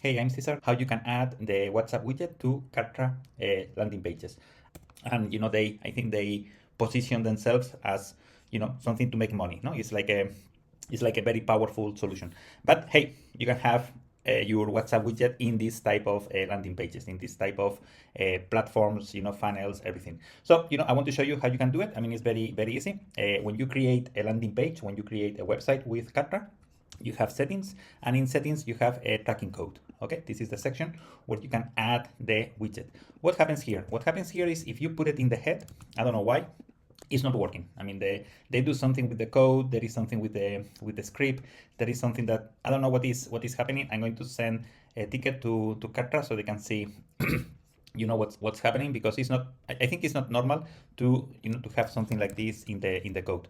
Hey, I'm Cesar. How you can add the WhatsApp widget to Kartra landing pages. And I think they position themselves as something to make money. No, it's like a very powerful solution. But hey, you can have your WhatsApp widget in this type of landing pages, in this type of platforms, funnels, everything. So I want to show you how you can do it. I mean, it's very easy. When you create a landing page, when you create a website with Kartra, you have settings, and in settings you have a tracking code. Okay, this is the section where you can add the widget. What happens here? What happens here is if you put it in the head, I don't know why, it's not working. I mean, they do something with the code. There is something with the script. There is something that I don't know what is happening. I'm going to send a ticket to Kartra so they can see what's happening, because it's not, I think it's not normal to to have something like this in the code.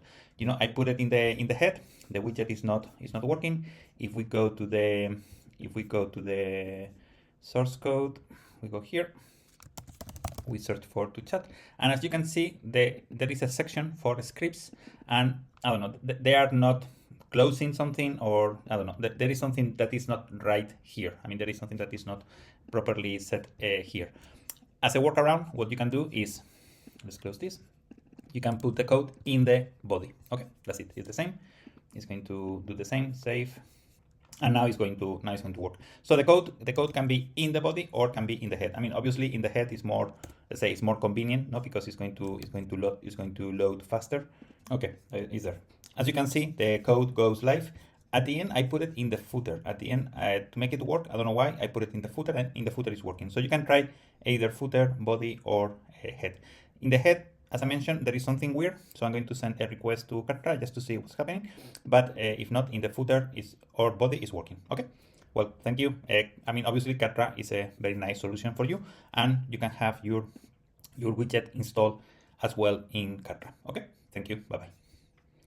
I put it in the head. The widget is not working. If we go to the source code, we go here, we search for to chat, and as you can see, there is a section for scripts, and I don't know, they are not closing something, or I don't know, there is something that is not right here. I mean, there is something that is not properly set here. As a workaround, what you can do is, let's close this, you can put the code in the body. Okay, that's it. It's the same. It's going to do the same, save, and now it's going to work. So the code can be in the body or can be in the head. I mean, obviously in the head is more, let's say, it's more convenient, no, because it's going to load faster. Okay, is there. As you can see, the code goes live. At the end, I put it in the footer. At the end, to make it work, I don't know why, I put it in the footer, and in the footer is working. So you can try either footer, body, or head. In the head, as I mentioned, there is something weird, so I'm going to send a request to Kartra just to see what's happening. But if not, in the footer or body is working. Okay. Well, thank you. I mean, obviously, Kartra is a very nice solution for you, and you can have your widget installed as well in Kartra. Okay. Thank you. Bye bye.